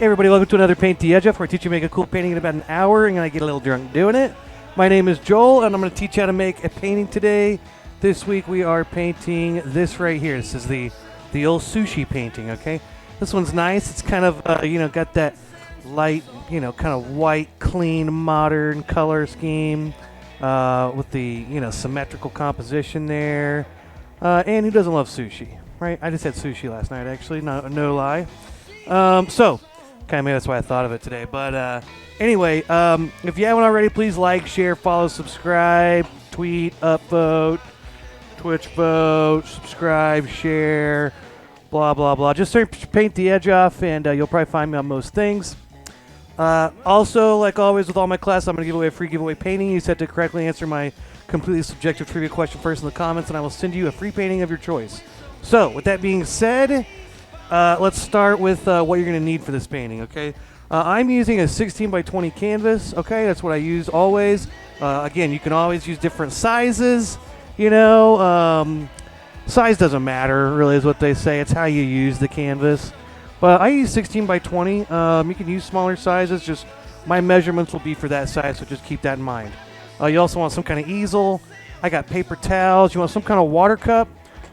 Hey everybody, welcome to another Paint the Edge Off, where I teach you to make a cool painting in about an hour and I get a little drunk doing it. My name is Joel and I'm going to teach you how to make a painting today. This week we are painting this right here. This is the old Sushi painting, okay? This one's nice. It's kind of, got that light, kind of white, clean, modern color scheme with the, symmetrical composition there. And who doesn't love sushi, right? I just had sushi last night, actually, no lie. Maybe that's why I thought of it today. But anyway, if you haven't already, please like, share, follow, subscribe, tweet, upvote, Twitch vote, subscribe, share, blah, blah, blah. Just search Paint the Edge Off, and you'll probably find me on most things. Also, like always with all my classes, I'm going to give away a free giveaway painting. You just have to correctly answer my completely subjective trivia question first in the comments, and I will send you a free painting of your choice. So, with that being said, let's start with what you're going to need for this painting, okay? I'm using a 16 by 20 canvas, okay? That's what I use always. Again, you can always use different sizes, size doesn't matter, really, is what they say. It's how you use the canvas. But I use 16 by 20. You can use smaller sizes, just my measurements will be for that size, so just keep that in mind. You also want some kind of easel. I got paper towels. You want some kind of water cup,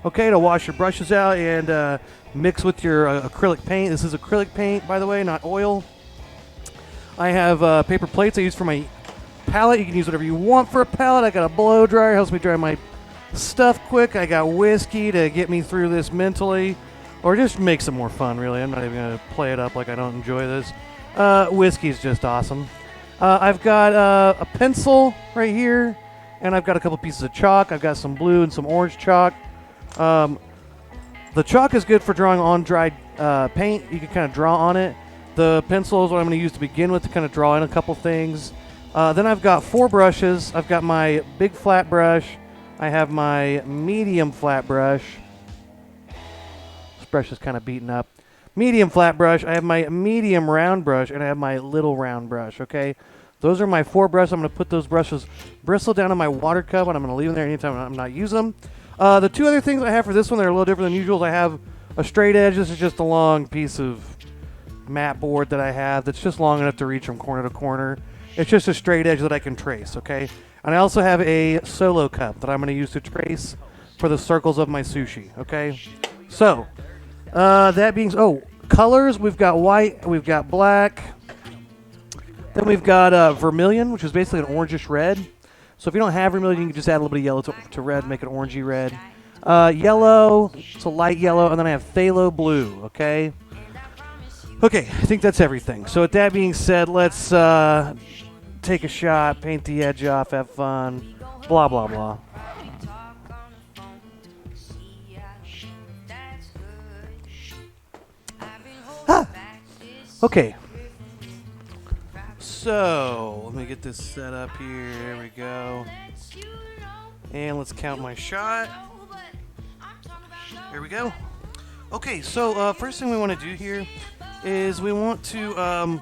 okay, to wash your brushes out and mix with your acrylic paint. This is acrylic paint, by the way, not oil. I have paper plates I use for my palette. You can use whatever you want for a palette. I got a blow dryer, helps me dry my stuff quick. I got whiskey to get me through this mentally, or just makes it more fun, really. I'm not even going to play it up like I don't enjoy this. Whiskey is just awesome. I've got a pencil right here, and I've got a couple pieces of chalk. I've got some blue and some orange chalk. The chalk is good for drawing on dried paint. You can kind of draw on it. The pencil is what I'm going to use to begin with to kind of draw in a couple things. Then I've got 4 brushes. I've got my big flat brush. I have my medium flat brush. This brush is kind of beaten up. Medium flat brush. I have my medium round brush, and I have my little round brush, okay? Those are my 4 brushes. I'm going to put those brushes bristle down in my water cup, and I'm going to leave them there anytime I'm not using them. The 2 other things I have for this one that are a little different than usual, I have a straight edge. This is just a long piece of mat board that I have that's just long enough to reach from corner to corner. It's just a straight edge that I can trace, okay? And I also have a solo cup that I'm going to use to trace for the circles of my sushi, okay? So, that being... Oh, colors. We've got white. We've got black. Then we've got vermilion, which is basically an orangish red. So if you don't have vermilion, you can just add a little bit of yellow to red, make it orangey red. Yellow, it's a light yellow, and then I have phthalo blue, okay? Okay, I think that's everything. So with that being said, let's take a shot, paint the edge off, have fun, blah, blah, blah. Ah! Okay. So, let me get this set up here. There we go. And let's count my shot. There we go. Okay, so first thing we want to do here is we want to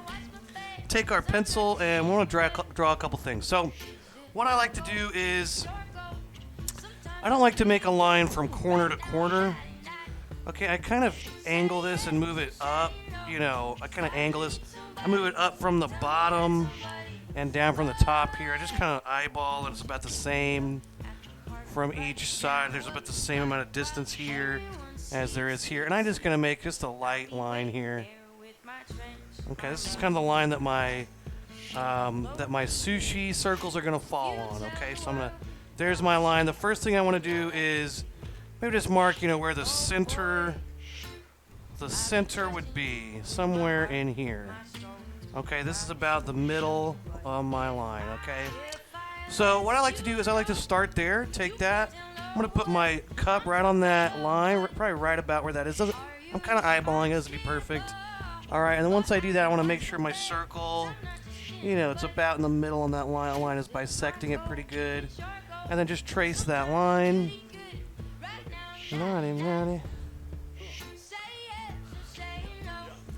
take our pencil and we want to draw a couple things. So, what I like to do is, I don't like to make a line from corner to corner. Okay, I kind of angle this and move it up. I kind of angle this. I move it up from the bottom and down from the top here. I just kind of eyeball, and it's about the same from each side. There's about the same amount of distance here as there is here. And I'm just going to make just a light line here. Okay, this is kind of the line that my sushi circles are going to fall on. Okay, so there's my line. The first thing I want to do is maybe just mark, where the center would be, somewhere in here. Okay, this is about the middle of my line, okay? So what I like to do is I like to start there, take that. I'm going to put my cup right on that line, probably right about where that is. I'm kind of eyeballing it to be perfect. All right, and then once I do that, I want to make sure my circle, it's about in the middle on that line. The line is bisecting it pretty good. And then just trace that line. Naughty.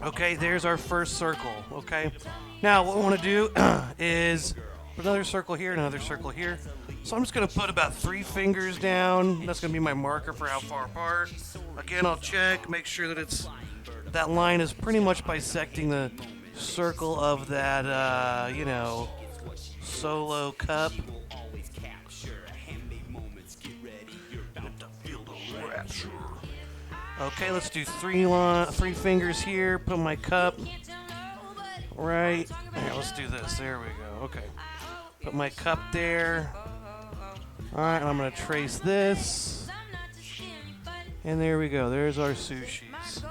Okay, there's our first circle, okay? Now, what we want to do is put another circle here and another circle here. So I'm just going to put about 3 fingers down. That's going to be my marker for how far apart. Again, I'll check, make sure that it's That line is pretty much bisecting the circle of that, solo cup. Okay, let's do three fingers here. Put my cup right. Here, let's do this. There we go. Okay. Put my cup there. Alright, and I'm going to trace this. And there we go. There's our sushis.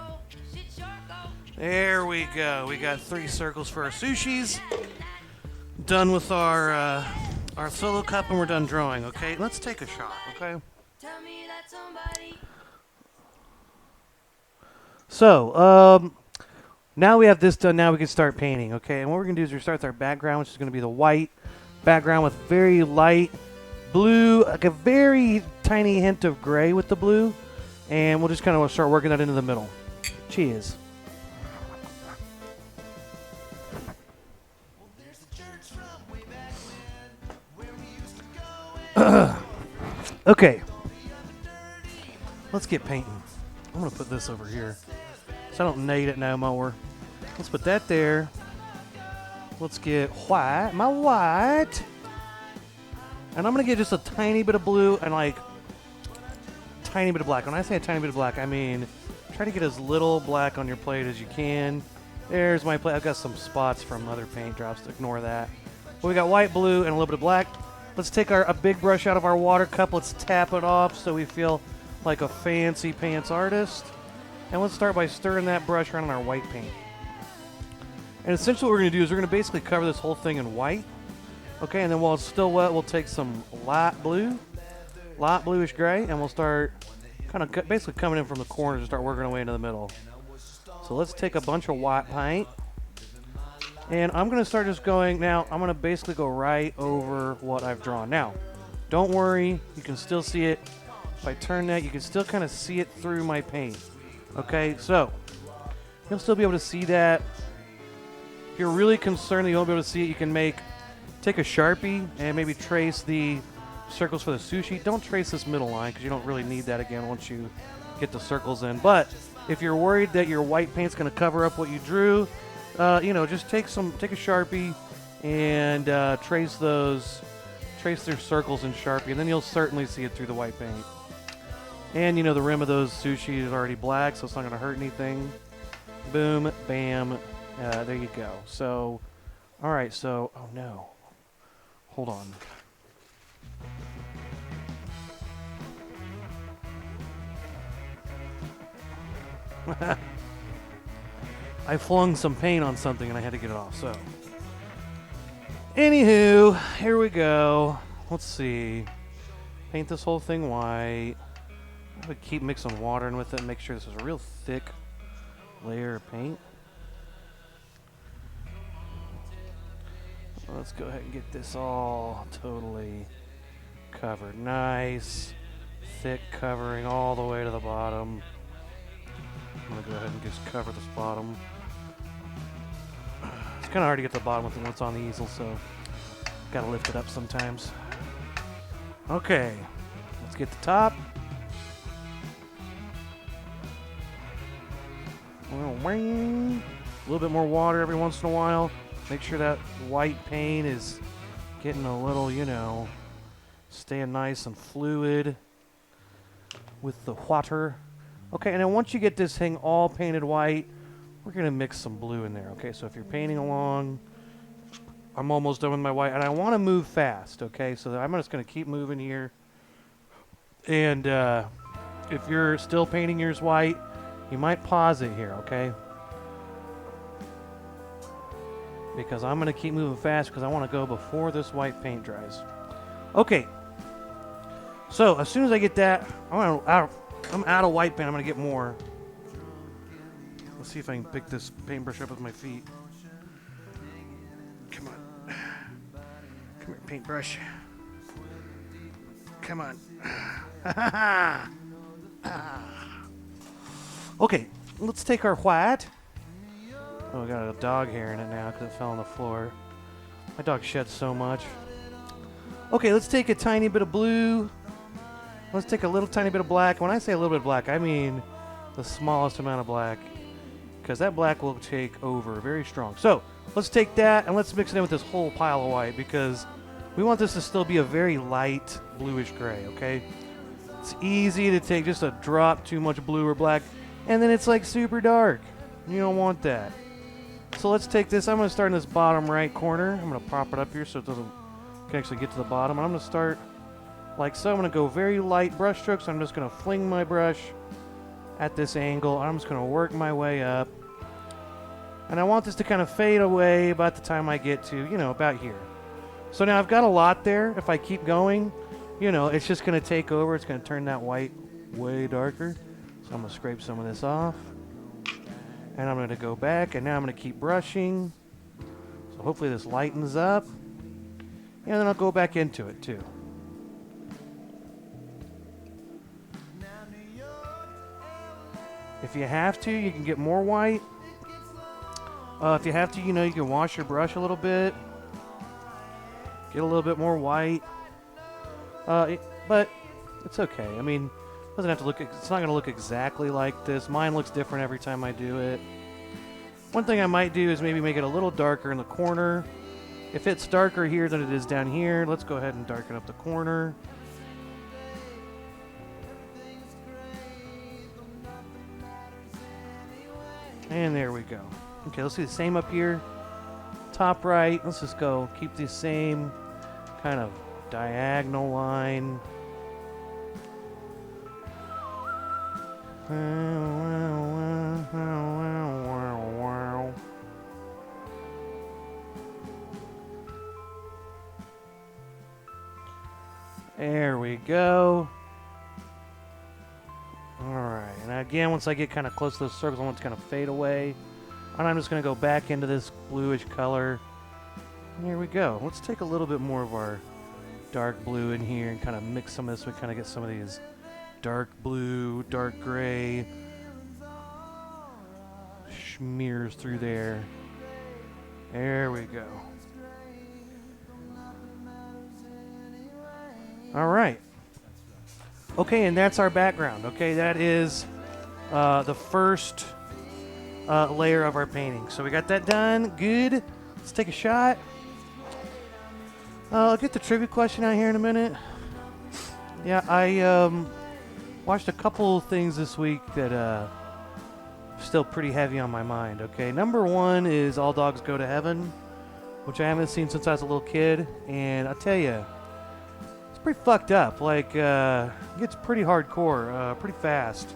There we go. We got 3 circles for our sushis. Done with our solo cup, and we're done drawing, okay? Let's take a shot, okay? So, now we have this done. Now we can start painting, okay? And what we're going to do is we start with our background, which is going to be the white background with very light blue, like a very tiny hint of gray with the blue. And we'll just kind of start working that into the middle. Cheers. Okay. Let's get painting. I'm going to put this over here so I don't need it no more. Let's put that there. Let's get white. My white. And I'm going to get just a tiny bit of blue and like tiny bit of black. When I say a tiny bit of black, I mean try to get as little black on your plate as you can. There's my plate. I've got some spots from other paint drops. Ignore that. But we got white, blue, and a little bit of black. Let's take a big brush out of our water cup. Let's tap it off so we feel like a fancy pants artist. And let's start by stirring that brush around in our white paint. And essentially what we're going to do is we're going to basically cover this whole thing in white. Okay, and then while it's still wet, we'll take some light bluish gray, and we'll start kind of basically coming in from the corners and start working our way into the middle. So let's take a bunch of white paint. And I'm going to start just going, now I'm going to basically go right over what I've drawn. Now, don't worry, you can still see it. If I turn that, you can still kind of see it through my paint. Okay, so you'll still be able to see that. If you're really concerned that you won't be able to see it, you can take a Sharpie and maybe trace the circles for the sushi. Don't trace this middle line because you don't really need that again once you get the circles in. But if you're worried that your white paint's going to cover up what you drew, just take a Sharpie and trace their circles in Sharpie, and then you'll certainly see it through the white paint. And the rim of those sushi is already black, so it's not going to hurt anything. Boom, bam, there you go. So, all right, so, oh no, hold on. I flung some paint on something and I had to get it off, so. Anywho, here we go. Let's see. Paint this whole thing white. I'm going to keep mixing water in with it and make sure this is a real thick layer of paint. Let's go ahead and get this all totally covered. Nice, thick covering all the way to the bottom. I'm going to go ahead and just cover this bottom. It's kind of hard to get to the bottom with what's on the easel, so got to lift it up sometimes. Okay, let's get the top. A little bit more water every once in a while. Make sure that white paint is getting a little, staying nice and fluid with the water. Okay, and then once you get this thing all painted white, we're going to mix some blue in there. Okay, so if you're painting along, I'm almost done with my white, and I want to move fast, okay? So I'm just going to keep moving here. And if you're still painting yours white, you might pause it here, okay? Because I'm going to keep moving fast because I want to go before this white paint dries. Okay. So as soon as I get that, I'm out of white paint. I'm going to get more. Let's see if I can pick this paintbrush up with my feet. Come on. Come here, paintbrush. Come on. Okay, let's take our white. Oh, we got a dog hair in it now because it fell on the floor. My dog sheds so much. Okay, let's take a tiny bit of blue. Let's take a little tiny bit of black. When I say a little bit of black, I mean the smallest amount of black. because that black will take over very strong. So let's take that and let's mix it in with this whole pile of white because we want this to still be a very light bluish gray, okay? It's easy to take just a drop too much blue or black, and then it's like super dark. You don't want that. So let's take this. I'm going to start in this bottom right corner. I'm going to prop it up here so it doesn't can actually get to the bottom. And I'm going to start like so. I'm going to go very light brush strokes. I'm just going to fling my brush at this angle. I'm just going to work my way up. And I want this to kind of fade away about the time I get to, you know, about here. So now I've got a lot there. If I keep going, you know, it's just going to take over. It's going to turn that white way darker. So I'm going to scrape some of this off. And I'm going to go back, and now I'm going to keep brushing. So hopefully this lightens up. And then I'll go back into it too. If you have to, you can get more white. If you have to, you know, you can wash your brush a little bit. Get a little bit more white. But it's okay. I mean, it doesn't have to look, it's not going to look exactly like this. Mine looks different every time I do it. One thing I might do is maybe make it a little darker in the corner. If it's darker here than it is down here, let's go ahead and darken up the corner. And there we go. Okay, let's do the same up here. Top right, let's just go keep the same kind of diagonal line. There we go. Alright, and again, once I get kind of close to those circles, I want to kind of fade away. And I'm just going to go back into this bluish color. And here we go. Let's take a little bit more of our dark blue in here and kind of mix some of this. We kind of get some of these dark blue, dark gray smears through there. There we go. All right. Okay, and that's our background. Okay, that is the first layer of our painting. So we got that done. Good. Let's take a shot. I'll get the trivia question out here in a minute. Yeah, I watched a couple things this week that are still pretty heavy on my mind. Okay, number one is All Dogs Go to Heaven, which I haven't seen since I was a little kid, and I'll tell you, it's pretty fucked up. Like, it gets pretty hardcore, pretty fast.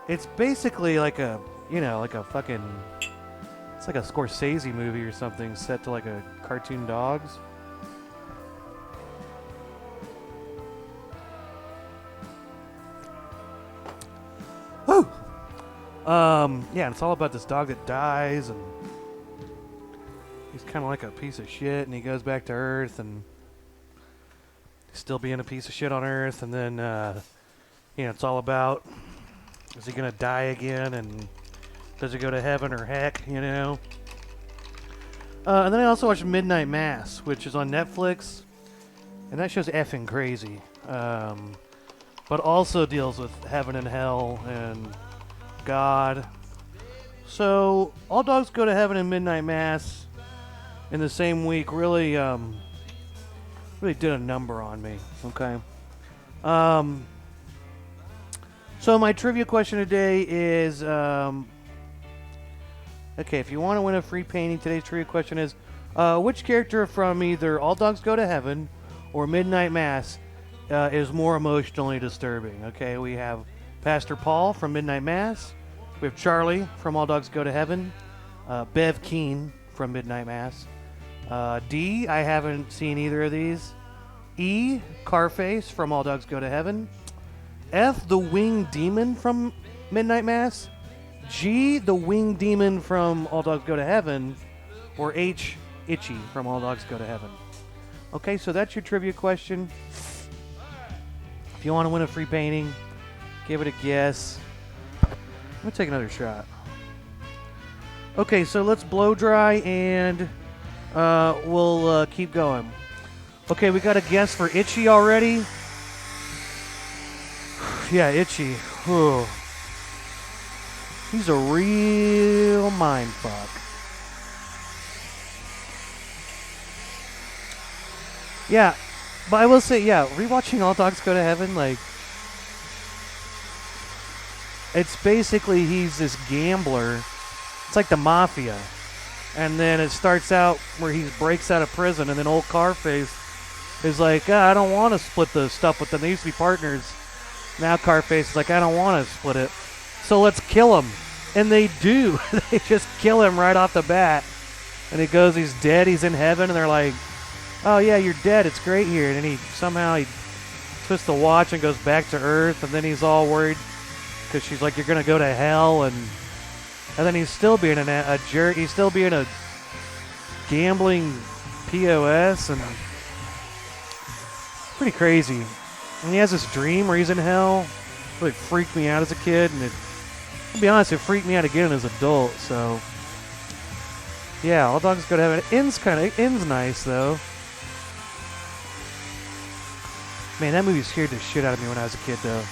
It's basically like a, you know, like a fucking, it's like a Scorsese movie or something set to like a cartoon dogs. Woo! Yeah, it's all about this dog that dies, and he's kind of like a piece of shit, and he goes back to Earth, and he's still being a piece of shit on Earth, and then, you know, it's all about, is he gonna die again, and does he go to heaven or heck, you know? And then I also watched Midnight Mass, which is on Netflix, and that show's effing crazy. But also deals with heaven and hell and God. So, All Dogs Go to Heaven and Midnight Mass in the same week really really did a number on me, okay? So my trivia question today is, okay, if you want to win a free painting, today's trivia question is, which character from either All Dogs Go to Heaven or Midnight Mass is more emotionally disturbing? Okay, we have Pastor Paul from Midnight Mass. We have Charlie from All Dogs Go to Heaven. Bev Keane from Midnight Mass. D, I haven't seen either of these. E, Carface from All Dogs Go to Heaven. F, the Winged Demon from Midnight Mass. G, the Winged Demon from All Dogs Go to Heaven. Or H, Itchy from All Dogs Go to Heaven. Okay, so that's your trivia question. If you want to win a free painting, give it a guess. I'm going to take another shot. Okay, so let's blow dry and we'll keep going. Okay, we got a guess for Itchy already. Yeah, Itchy. Whew. He's a real mind fuck. Yeah, but I will say, yeah, rewatching All Dogs Go to Heaven, like, it's basically he's this gambler. It's like the mafia. And then it starts out where he breaks out of prison, and then old Carface is like, I don't want to split the stuff with them. They used to be partners. Now Carface is like, I don't want to split it. So let's kill him. And they do. They just kill him right off the bat. And he goes, he's dead, he's in heaven, and they're like, oh yeah, you're dead, it's great here. And then he twists the watch and goes back to Earth, and then he's all worried because she's like, you're going to go to hell, and then he's still being a jerk. He's still being a gambling POS, and pretty crazy. And he has this dream where he's in hell. It really freaked me out as a kid, and to be honest, it freaked me out again as an adult. So yeah, All Dogs Go to Heaven. It ends nice though. Man, that movie scared the shit out of me when I was a kid though.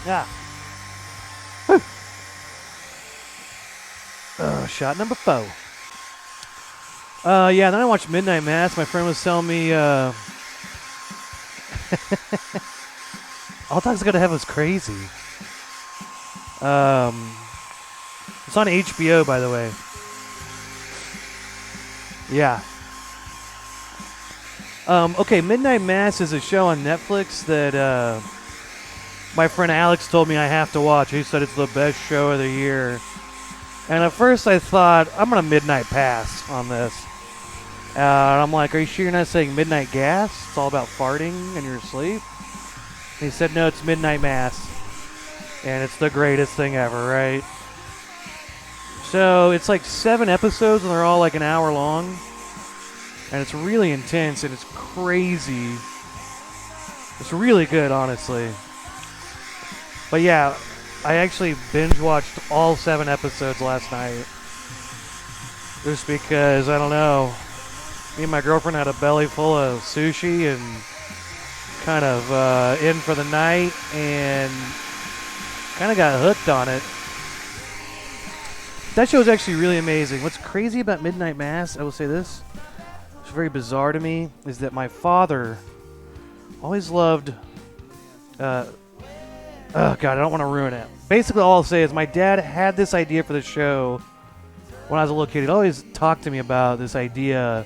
Yeah. Shot number 4. Yeah, then I watched Midnight Mass. My friend was telling me All Dogs Gotta Have was crazy. It's on HBO, by the way. Yeah. Okay, Midnight Mass is a show on Netflix that my friend Alex told me I have to watch. He said it's the best show of the year. And at first I thought, I'm going to midnight pass on this. And I'm like, are you sure you're not saying midnight gas? It's all about farting in your sleep? And he said, no, it's Midnight Mass. And it's the greatest thing ever, right? So it's like 7 episodes, and they're all like an hour long. And it's really intense, and it's crazy. It's really good, honestly. But yeah, I actually binge watched all 7 episodes last night. Just because, I don't know, me and my girlfriend had a belly full of sushi and kind of in for the night and kind of got hooked on it. That show is actually really amazing. What's crazy about Midnight Mass, I will say this, it's very bizarre to me, is that my father always loved... Oh, God, I don't want to ruin it. Basically, all I'll say is my dad had this idea for the show when I was a little kid. He'd always talk to me about this idea.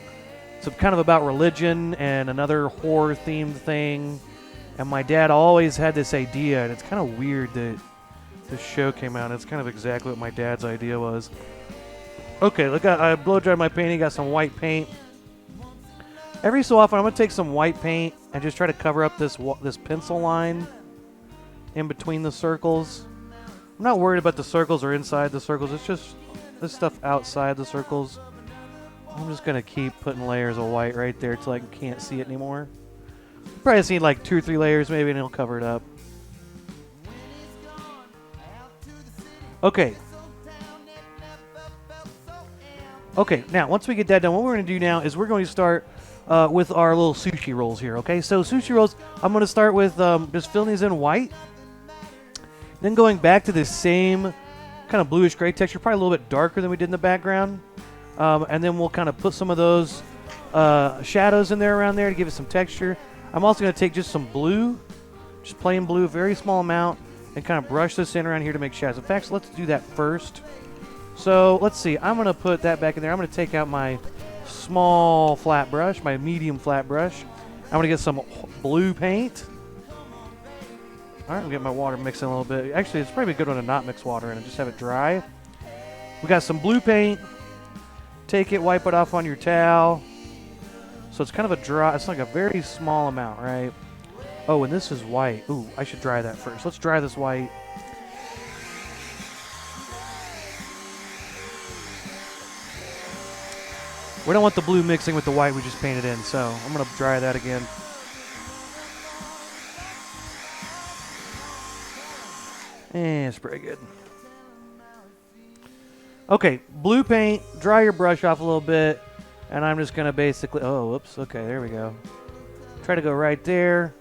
So kind of about religion and another horror-themed thing. And my dad always had this idea, and it's kind of weird that this show came out. It's kind of exactly what my dad's idea was. Okay, look, I blow-dried my painting, got some white paint. Every so often, I'm going to take some white paint and just try to cover up this pencil line in between the circles. I'm not worried about the circles or inside the circles. It's just this stuff outside the circles. I'm just going to keep putting layers of white right there till I can't see it anymore. Probably just need like 2 or 3 layers maybe, and it'll cover it up. Okay. Okay, now once we get that done, what we're going to do now is we're going to start with our little sushi rolls here, okay? So sushi rolls, I'm going to start with just filling these in white. Then going back to the same kind of bluish gray texture, probably a little bit darker than we did in the background. And then we'll kind of put some of those shadows in there around there to give it some texture. I'm also going to take just some blue, just plain blue, a very small amount, and kind of brush this in around here to make shadows. In fact, let's do that first. So let's see. I'm going to put that back in there. I'm going to take out my small flat brush, my medium flat brush. I'm going to get some blue paint. All right, I'm get my water mixed in a little bit. Actually, it's probably a good one to not mix water in and just have it dry. We got some blue paint. Take it, wipe it off on your towel. So it's kind of a dry, it's like a very small amount, right? Oh, and this is white. Ooh, I should dry that first. Let's dry this white. We don't want the blue mixing with the white we just painted in, so I'm going to dry that again. And it's pretty good. Okay, blue paint, dry your brush off a little bit, and I'm just going to basically, oh, whoops, okay, there we go. Try to go right there.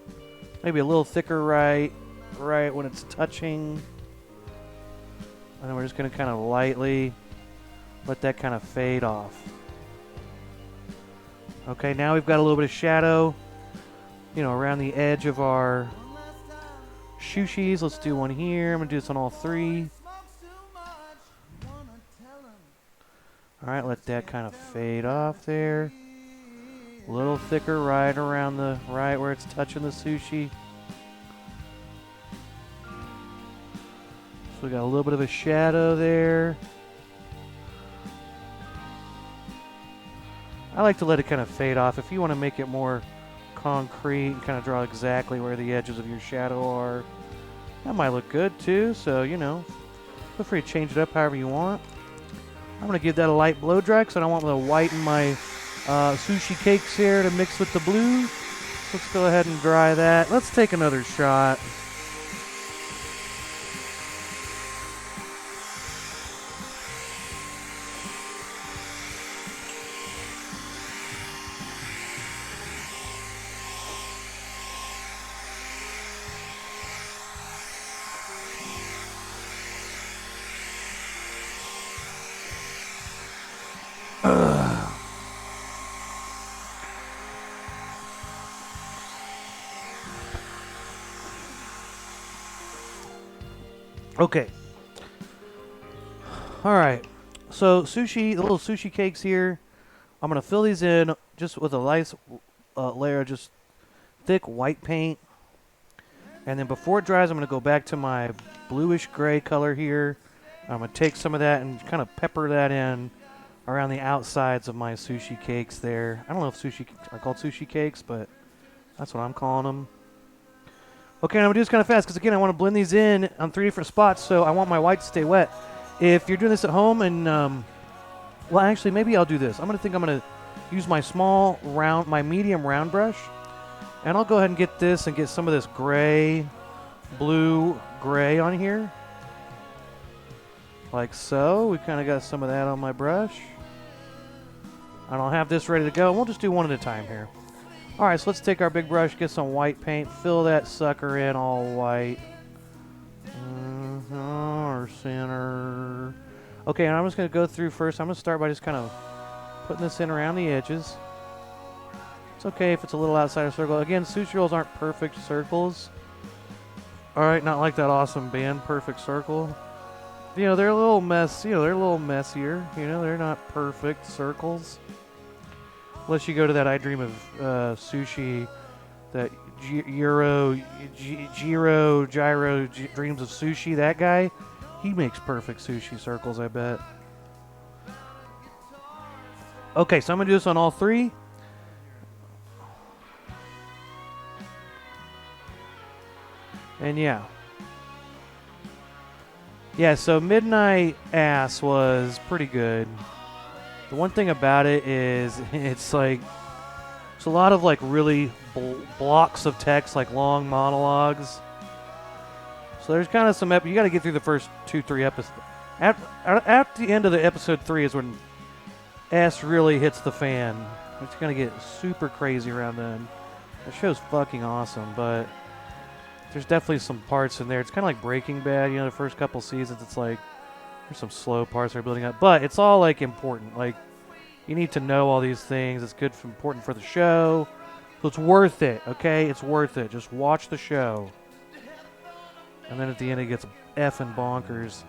Maybe a little thicker right when it's touching. And then we're just going to kind of lightly let that kind of fade off. Okay, now we've got a little bit of shadow, you know, around the edge of our sushis. Let's do one here. I'm going to do this on all three. All right, let that kind of fade off there. A little thicker right around the right where it's touching the sushi. So we got a little bit of a shadow there. I like to let it kind of fade off. If you want to make it more concrete and kind of draw exactly where the edges of your shadow are, that might look good too. So, you know, feel free to change it up however you want. I'm going to give that a light blow dry because I don't want the white in my sushi cakes here to mix with the blue. Let's go ahead and dry that. Let's take another shot. Okay. All right. So sushi, the little sushi cakes here. I'm gonna fill these in just with a nice layer of just thick white paint, and then before it dries, I'm gonna go back to my bluish gray color here. I'm gonna take some of that and kind of pepper that in around the outsides of my sushi cakes there. I don't know if sushi are called sushi cakes, but that's what I'm calling them. Okay, I'm going to do this kind of fast because, again, I want to blend these in on 3 different spots, so I want my white to stay wet. If you're doing this at home and, well, actually, maybe I'll do this. I'm going to use my small round, my medium round brush, and I'll go ahead and get this and get some of this gray, blue, gray on here. Like so. We kind of got some of that on my brush. And I'll have this ready to go. We'll just do one at a time here. All right, so let's take our big brush, get some white paint, fill that sucker in all white. Our center. Okay, and I'm just going to go through first. I'm going to start by just kind of putting this in around the edges. It's okay if it's a little outside of circle. Again, sushi rolls aren't perfect circles. All right, not like that awesome band, Perfect Circle. You know, they're a little mess. You know, they're a little messier. You know, they're not perfect circles. Unless you go to that I Dream of Sushi, that Gyro Dreams of Sushi, that guy, he makes perfect sushi circles, I bet. Okay, so I'm going to do this on all 3. And yeah. Yeah, so Midnight Ass was pretty good. The one thing about it is it's like it's a lot of like really blocks of text, like long monologues. So there's kind of some you got to get through the first 2-3 episodes. At the end of the episode 3 is when S really hits the fan. It's gonna get super crazy around then. The show's fucking awesome, but there's definitely some parts in there. It's kind of like Breaking Bad. You know, the first couple seasons, it's like there's some slow parts that are building up, but it's all like important. Like you need to know all these things. It's good, important for the show. So it's worth it. Okay, it's worth it. Just watch the show, and then at the end it gets effing bonkers.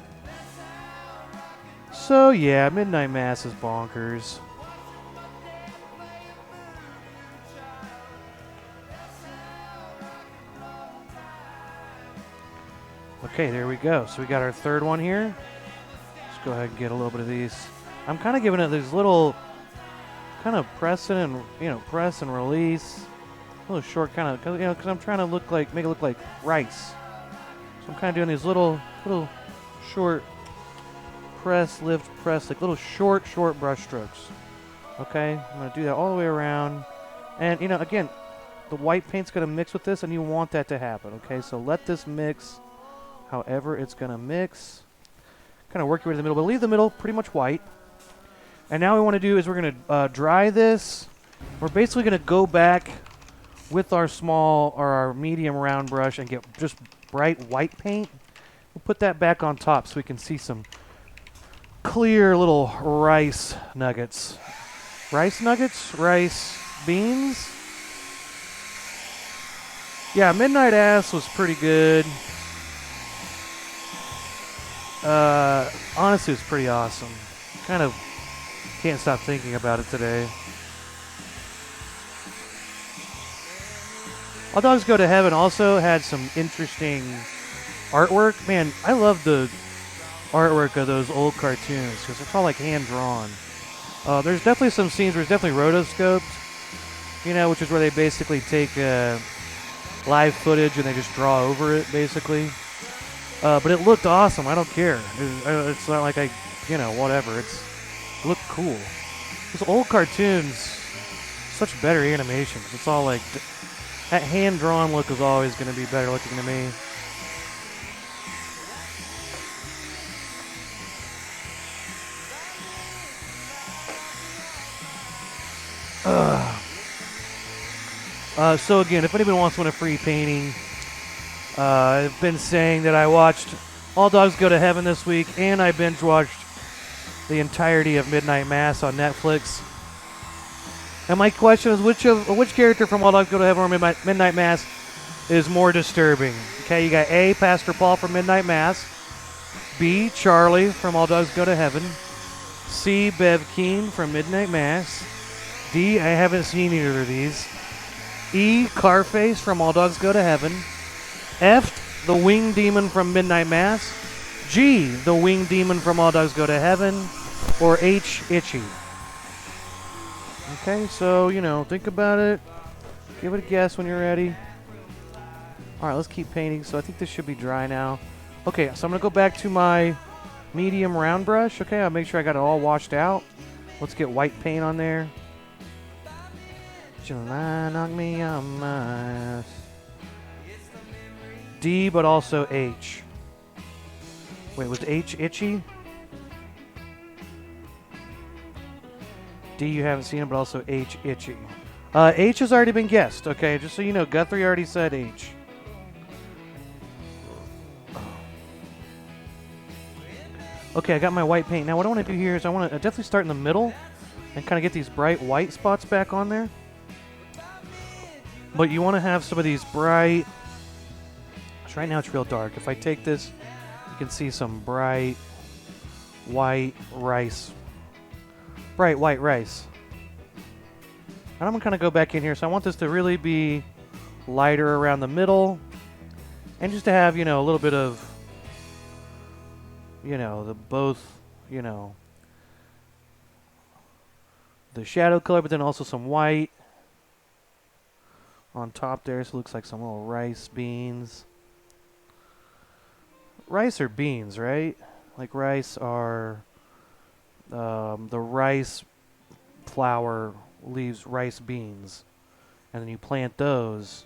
So yeah, Midnight Mass is bonkers. Okay, there we go. So we got our third one here. Let's go ahead and get a little bit of these. I'm kind of giving it these little, kind of pressing and, you know, press and release. A little short kind of, you know, because I'm trying to make it look like rice. So I'm kind of doing these little short press, lift, press, like little short brush strokes. Okay, I'm going to do that all the way around. And, you know, again, the white paint's going to mix with this, and you want that to happen. Okay, so let this mix however it's going to mix. Kind of work your way to the middle, but leave the middle pretty much white. And now what we want to do is we're going to dry this. We're basically going to go back with our small or our medium round brush and get just bright white paint. We'll put that back on top so we can see some clear little rice nuggets. Rice nuggets? Rice beans? Yeah, Midnight Ass was pretty good. Honestly, it was pretty awesome. Kind of can't stop thinking about it today. All Dogs Go to Heaven also had some interesting artwork. Man, I love the artwork of those old cartoons because it's all like hand-drawn. There's definitely some scenes where it's definitely rotoscoped, you know, which is where they basically take live footage and they just draw over it, basically. But it looked awesome. I don't care. It's not like whatever. It looked cool. Those old cartoons, such better animation. It's all like that hand-drawn look is always going to be better looking to me. So again, if anybody wants to win a free painting, I've been saying that I watched All Dogs Go to Heaven this week, and I binge watched the entirety of Midnight Mass on Netflix. And my question is, which character from All Dogs Go to Heaven or Midnight Mass is more disturbing? Okay, you got A, Pastor Paul from Midnight Mass, B, Charlie from All Dogs Go to Heaven, C, Bev Keane from Midnight Mass, D, I haven't seen either of these, E, Carface from All Dogs Go to Heaven, F, the Winged Demon from Midnight Mass, G, the Winged Demon from All Dogs Go to Heaven, or H, Itchy. Okay, so, think about it. Give it a guess when you're ready. All right, let's keep painting. So I think this should be dry now. Okay, so I'm going to go back to my medium round brush. Okay, I'll make sure I got it all washed out. Let's get white paint on there. July knock me on my ass. D, but also H. Wait, was H itchy? D, you haven't seen it, but also H itchy. H has already been guessed, okay? Just so you know, Guthrie already said H. Okay, I got my white paint. Now what I want to do here is I want to definitely start in the middle and kind of get these bright white spots back on there. But you want to have some of these bright... So right now it's real dark. If I take this, you can see some bright white rice. Bright white rice. And I'm going to kind of go back in here. So I want this to really be lighter around the middle. And just to have, a little bit of, the shadow color, but then also some white on top there. So it looks like some little rice beans. Rice or beans, right? Like rice are... the rice flour leaves rice beans, and then you plant those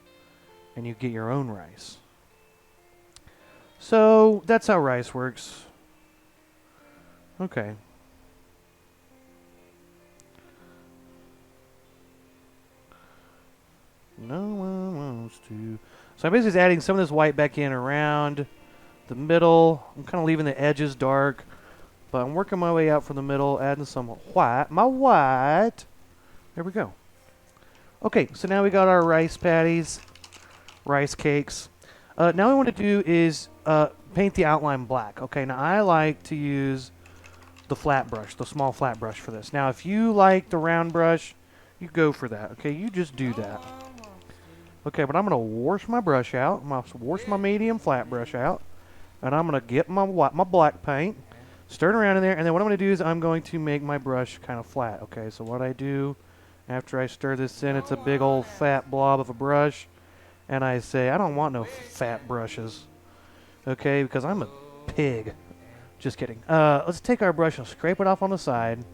and you get your own rice. So that's how rice works. Okay. No one wants to. So I'm basically adding some of this white back in around the middle. I'm kind of leaving the edges dark. But I'm working my way out from the middle, adding some white. My white. There we go. Okay, so now we got our rice patties, rice cakes. Now what I want to do is paint the outline black. Okay, now I like to use the flat brush, the small flat brush for this. Now if you like the round brush, you go for that. Okay, you just do that. Okay, but I'm going to wash my brush out. I'm going to wash my medium flat brush out. And I'm going to get my black paint. Stir it around in there, and then what I'm going to do is I'm going to make my brush kind of flat. Okay, so what I do after I stir this in, it's a big old fat blob of a brush, and I say, I don't want no fat brushes, okay, because I'm a pig. Just kidding. Let's take our brush and scrape it off on the side.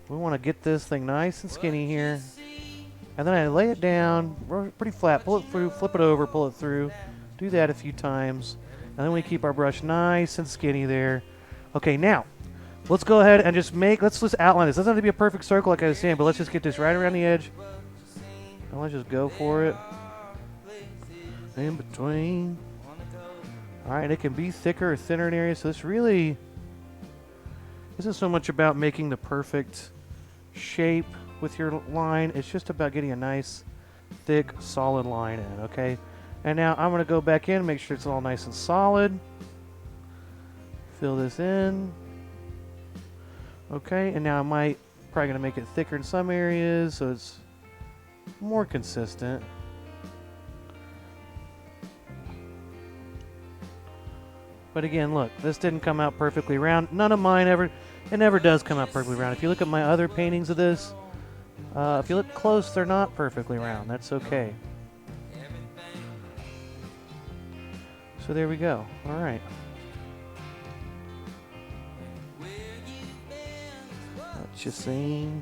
We want to get this thing nice and skinny here, and then I lay it down pretty flat, pull it through, flip it over, pull it through, do that a few times, and then we keep our brush nice and skinny there. Okay, now, let's go ahead and let's just outline this. It doesn't have to be a perfect circle like I was saying, but let's just get this right around the edge. And let's just go for it. In between. Alright, it can be thicker or thinner in areas, so this really isn't so much about making the perfect shape with your line. It's just about getting a nice, thick, solid line in, okay? And now I'm going to go back in, make sure it's all nice and solid. Fill this in. Okay, and now probably going to make it thicker in some areas so it's more consistent. But again, look, this didn't come out perfectly round. None of mine ever, it never does come out perfectly round. If you look at my other paintings of this, if you look close, they're not perfectly round. That's okay. So there we go. All right. What you seen?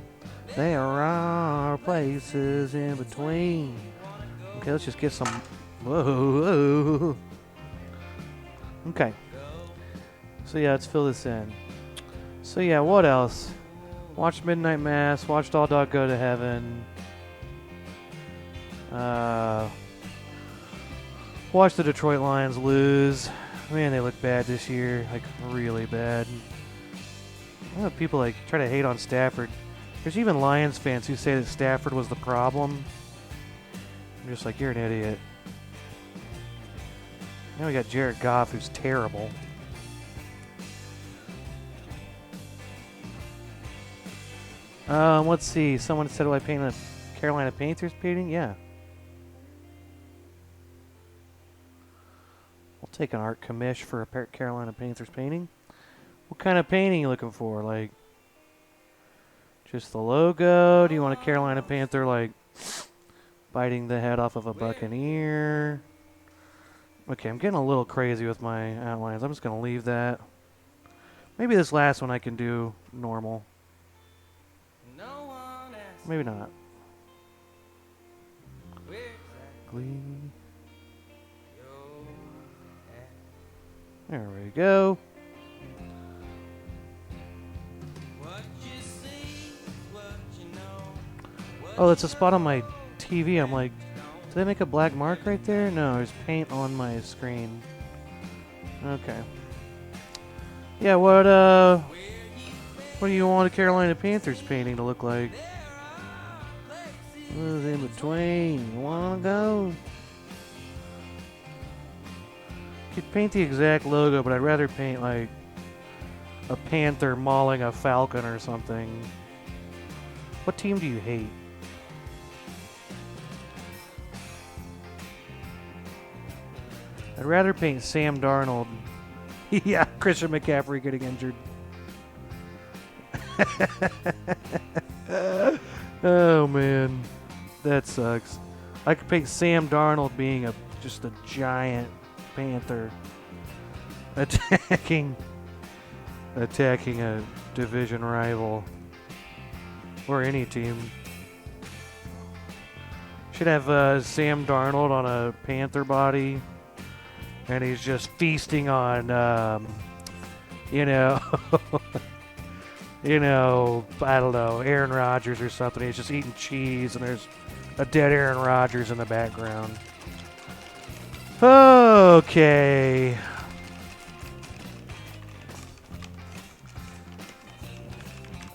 There are places in between. Okay, let's just get some. Whoa. Okay. So yeah, let's fill this in. So yeah, what else? Watched Midnight Mass. Watched All Dog Go to Heaven. Watched the Detroit Lions lose. Man, they look bad this year. Like, really bad. I know people like try to hate on Stafford. There's even Lions fans who say that Stafford was the problem. I'm just like, you're an idiot. Now we got Jared Goff, who's terrible. Let's see. Someone said, do I paint a Carolina Panthers painting? Yeah. I'll take an art commish for a Carolina Panthers painting. What kind of painting are you looking for? Like, just the logo? Do you want a Carolina Panther, like, biting the head off of a Buccaneer? Okay, I'm getting a little crazy with my outlines. I'm just going to leave that. Maybe this last one I can do normal. Maybe not. There we go. Oh, that's a spot on my TV. I'm like, did they make a black mark right there? No, there's paint on my screen. Okay. Yeah, what do you want a Carolina Panthers painting to look like? What's in between? You wanna go? Could paint the exact logo, but I'd rather paint like a panther mauling a falcon or something. What team do you hate? I'd rather paint Sam Darnold. Yeah, Christian McCaffrey getting injured. Oh man, that sucks. I could paint Sam Darnold being just a giant panther attacking a division rival or any team. Should have Sam Darnold on a panther body, and he's just feasting on, you know, I don't know, Aaron Rodgers or something. He's just eating cheese, and there's a dead Aaron Rodgers in the background. Okay.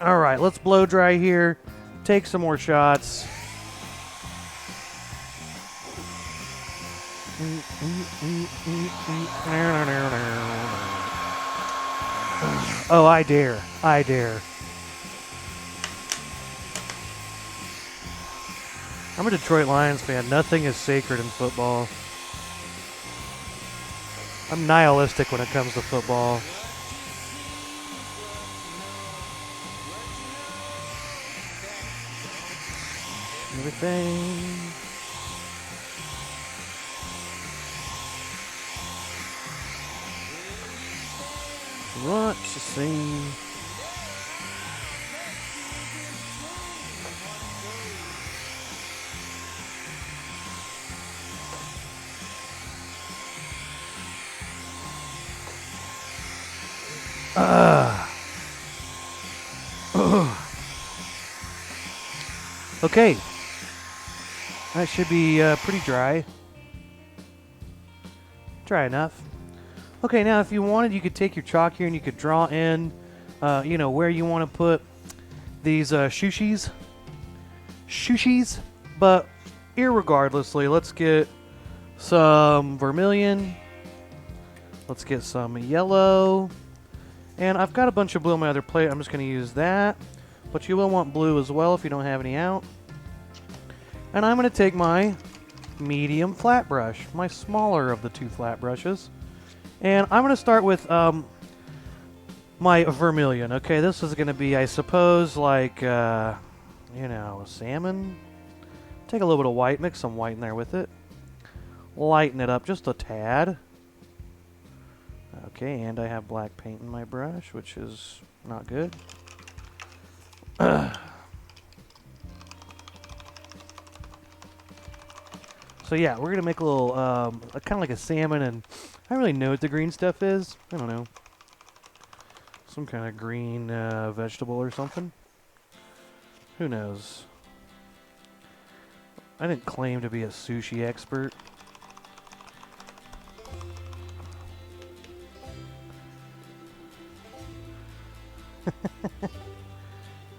All right, let's blow dry here. Take some more shots. Oh, I dare. I dare. I'm a Detroit Lions fan. Nothing is sacred in football. I'm nihilistic when it comes to football. Everything. What you see? Okay. That should be pretty dry. Dry enough. Okay, now if you wanted, you could take your chalk here and you could draw in, you know, where you want to put these sushis. But irregardlessly, let's get some vermilion. Let's get some yellow. And I've got a bunch of blue on my other plate. I'm just going to use that. But you will want blue as well if you don't have any out. And I'm going to take my medium flat brush, my smaller of the two flat brushes. And I'm going to start with my vermilion. Okay, this is going to be, I suppose, like, you know, salmon. Take a little bit of white, mix some white in there with it. Lighten it up just a tad. Okay, and I have black paint in my brush, which is not good. So yeah, we're going to make a little, kind of like a salmon, and I don't really know what the green stuff is. I don't know. Some kind of green vegetable or something. Who knows? I didn't claim to be a sushi expert.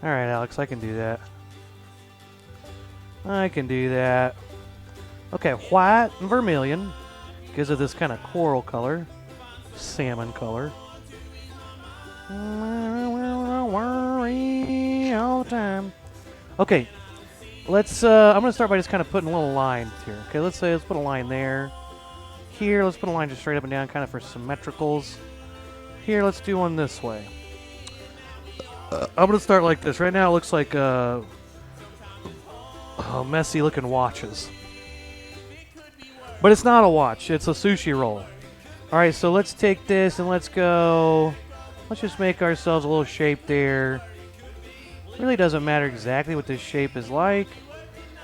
Alright, Alex, I can do that. I can do that. Okay, white and vermilion gives it this kind of coral color. Salmon color. Worry all the time. Okay, let's, I'm going to start by just kind of putting little lines here. Okay, let's put a line there. Here, let's put a line just straight up and down, kind of for symmetricals. Here, let's do one this way. I'm going to start like this. Right now, it looks like messy looking watches. But it's not a watch. It's a sushi roll. Alright, so let's take this and let's go. Let's just make ourselves a little shape there. Really doesn't matter exactly what this shape is like.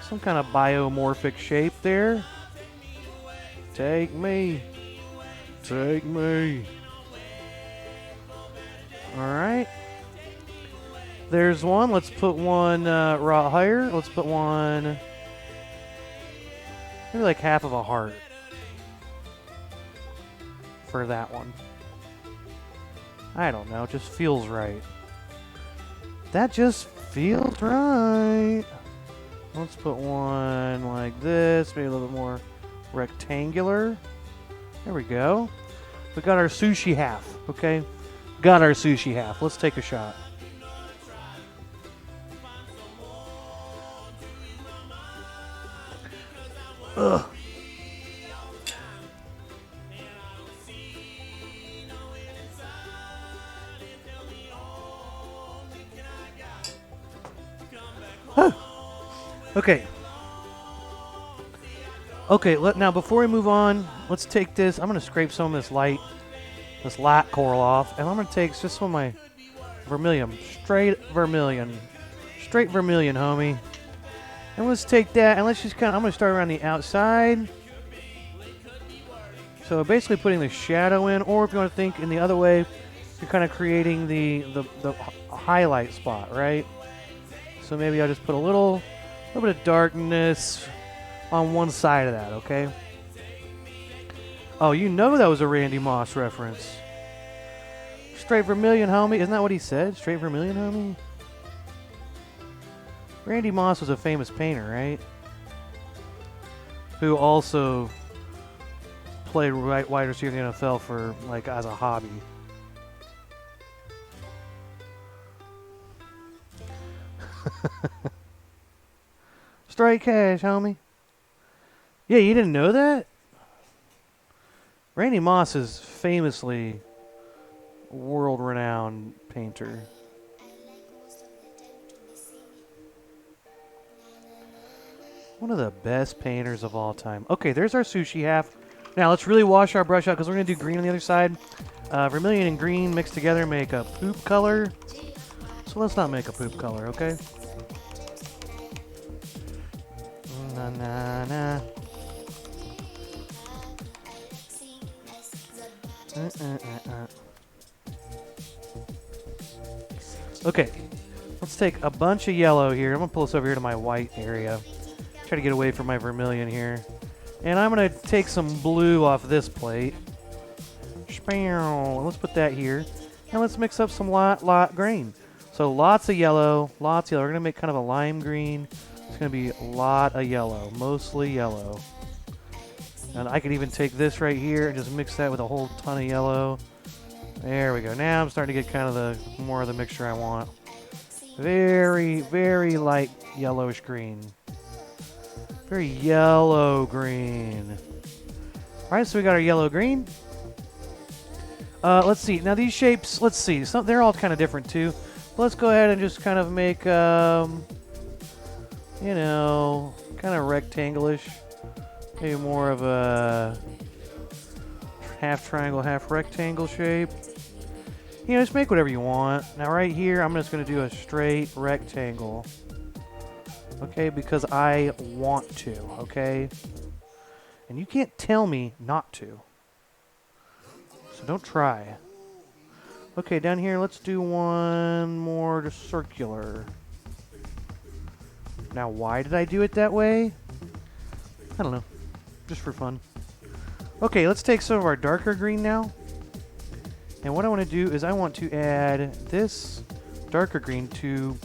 Some kind of biomorphic shape there. Take me. Take me. Alright. There's one. Let's put one right higher. Let's put one maybe like half of a heart for that one. I don't know. It just feels right. That just feels right. Let's put one like this. Maybe a little bit more rectangular. There we go. We got our sushi half. Okay? Got our sushi half. Let's take a shot. Ugh. Okay. Okay, now before we move on, let's take this. I'm going to scrape some of this light coral off, and I'm going to take just some of my vermilion. Straight vermilion, homie. And let's take that, and let's just I'm going to start around the outside. So basically putting the shadow in, or if you want to think in the other way, you're kind of creating the highlight spot, right? So maybe I'll just put a little bit of darkness on one side of that, okay? Oh, you know that was a Randy Moss reference. Straight vermilion, homie. Isn't that what he said? Straight vermilion, homie? Randy Moss was a famous painter, right? Who also played wide receiver in the NFL for, like, as a hobby. Straight cash, homie. Yeah, you didn't know that? Randy Moss is famously world-renowned painter. One of the best painters of all time. Okay, there's our sushi half. Now let's really wash our brush out because we're going to do green on the other side. Vermilion and green mixed together make a poop color. So let's not make a poop color, okay? Na na na. Okay, let's take a bunch of yellow here. I'm going to pull this over here to my white area. Try to get away from my vermilion here. And I'm going to take some blue off this plate. Let's put that here. And let's mix up some lot green. So lots of yellow, lots of yellow. We're going to make kind of a lime green. It's going to be a lot of yellow, mostly yellow. And I could even take this right here and just mix that with a whole ton of yellow. There we go. Now I'm starting to get kind of the more of the mixture I want. Very, very light yellowish green. Very yellow green. All right, so we got our yellow green. Let's see. Now these shapes, let's see. They're all kind of different too. Let's go ahead and just kind of make, you know, kind of rectangle-ish. Maybe more of a half triangle, half rectangle shape. You know, just make whatever you want. Now right here, I'm just going to do a straight rectangle. Okay, because I want to, okay? And you can't tell me not to. So don't try. Okay, down here, let's do one more just circular. Now, why did I do it that way? I don't know. Just for fun. Okay, let's take some of our darker green now. And what I want to do is I want to add this darker green to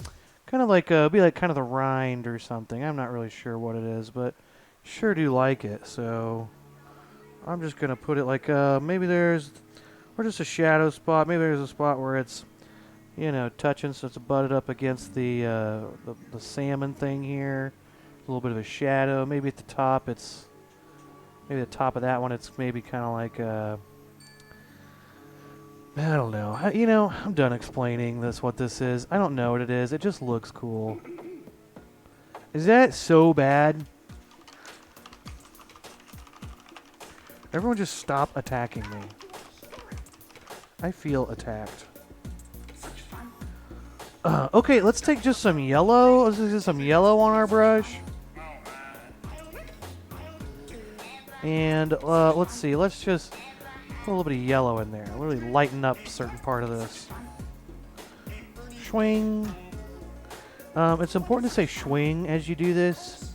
kind of like, be like kind of the rind or something. I'm not really sure what it is, but sure do like it. So I'm just going to put it like, maybe there's, or just a shadow spot. Maybe there's a spot where it's, you know, touching, so it's butted up against the salmon thing here. A little bit of a shadow. Maybe at the top it's, maybe the top of that one it's maybe kind of like, I don't know. You know, I'm done explaining what this is. I don't know what it is. It just looks cool. Is that so bad? Everyone just stop attacking me. I feel attacked. Okay, let's take just some yellow. Let's just some yellow on our brush. And let's see. Let's just put a little bit of yellow in there. Really lighten up a certain part of this. Swing. It's important to say swing as you do this.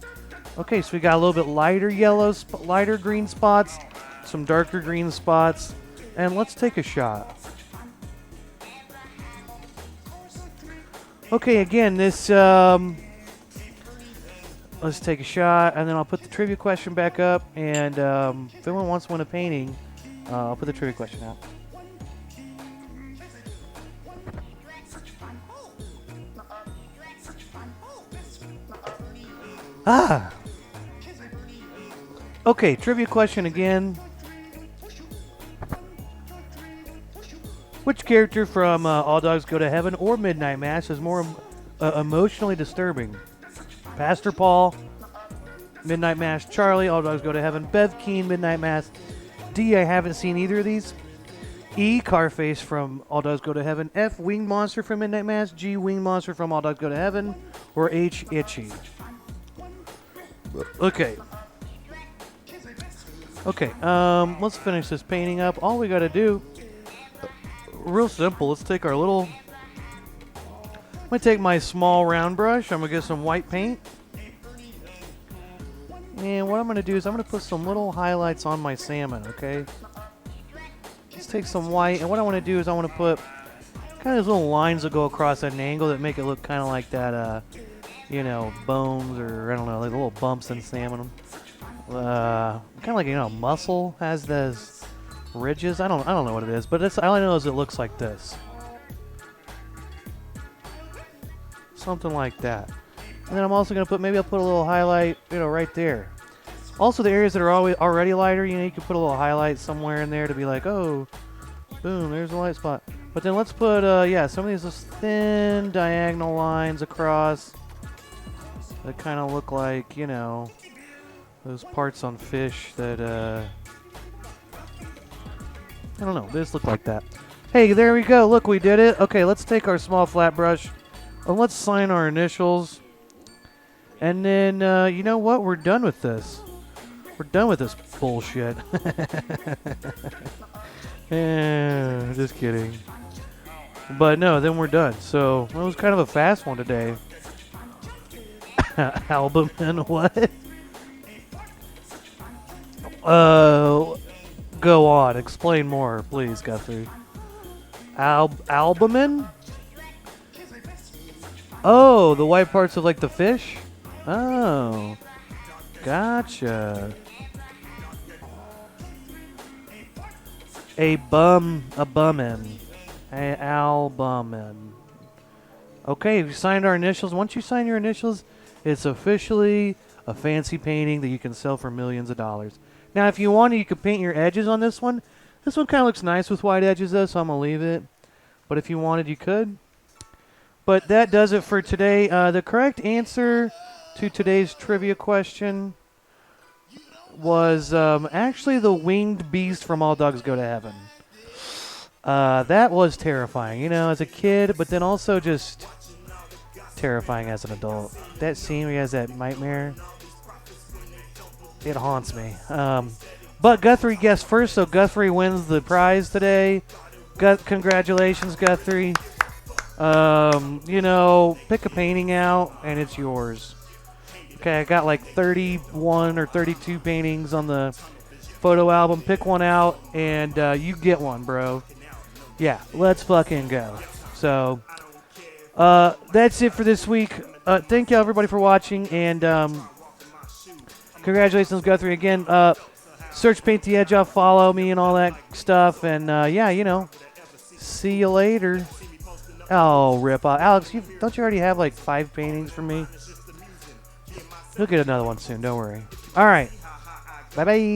Okay, so we got a little bit lighter yellow, lighter green spots, some darker green spots, and let's take a shot. Okay, again, this, let's take a shot, and then I'll put the trivia question back up, and if anyone wants to win a painting, I'll put the trivia question out. Ah! Okay, trivia question again. Which character from All Dogs Go to Heaven or Midnight Mass is more emotionally disturbing? Pastor Paul, Midnight Mass, Charlie, All Dogs Go to Heaven, Bev Keen, Midnight Mass. D, I haven't seen either of these. E, Carface from All Dogs Go to Heaven. F, Winged Monster from Midnight Mass. G, Winged Monster from All Dogs Go to Heaven. Or H, Itchy. Okay. Okay, let's finish this painting up. All we gotta do, real simple, let's take our little, I'm gonna take my small round brush, I'm gonna get some white paint. And what I'm gonna do is I'm gonna put some little highlights on my salmon, okay? Let's take some white, and what I wanna do is I wanna put kind of those little lines that go across at an angle that make it look kind of like that, you know, bones, or I don't know, like little bumps in salmon. Kind of like, you know, mussel has those ridges. I don't know what it is, but it's, all I know is it looks like this. Something like that. And then I'm also going to put, maybe I'll put a little highlight, you know, right there. Also, the areas that are already lighter, you know, you can put a little highlight somewhere in there to be like, oh, boom, there's a light spot. But then let's put, yeah, some of these just thin diagonal lines across that kind of look like, you know, those parts on fish that, I don't know, they just look like that. Hey, there we go. Look, we did it. Okay, let's take our small flat brush and let's sign our initials. And then, you know what? We're done with this. We're done with this bullshit. Just kidding. But no, then we're done. So, it was kind of a fast one today. Albumin, what? Uh, go on. Explain more, please, Guthrie. Albumin? Oh, the white parts of like the fish? Oh, gotcha. A bummin. A albumin. Okay, we signed our initials. Once you sign your initials, it's officially a fancy painting that you can sell for millions of dollars. Now, if you wanted, you could paint your edges on this one. This one kind of looks nice with white edges, though, so I'm going to leave it. But if you wanted, you could. But that does it for today. The correct answer to today's trivia question was actually the winged beast from All Dogs Go to Heaven. That was terrifying, you know, as a kid, but then also just terrifying as an adult. That scene where he has that nightmare, it haunts me. But Guthrie guessed first, so Guthrie wins the prize today. Congratulations, Guthrie. You know, pick a painting out, and it's yours. Okay, I got like 31 or 32 paintings on the photo album. Pick one out, and you get one, bro. Yeah, let's fucking go. So, that's it for this week. Thank you, everybody, for watching, and congratulations, Guthrie, again. Search Paint the Edge Off, follow me, and all that stuff, and yeah, you know, see you later. Oh, rip off. Alex, don't you already have like 5 paintings for me? You'll get another one soon, don't worry. All right. Bye-bye.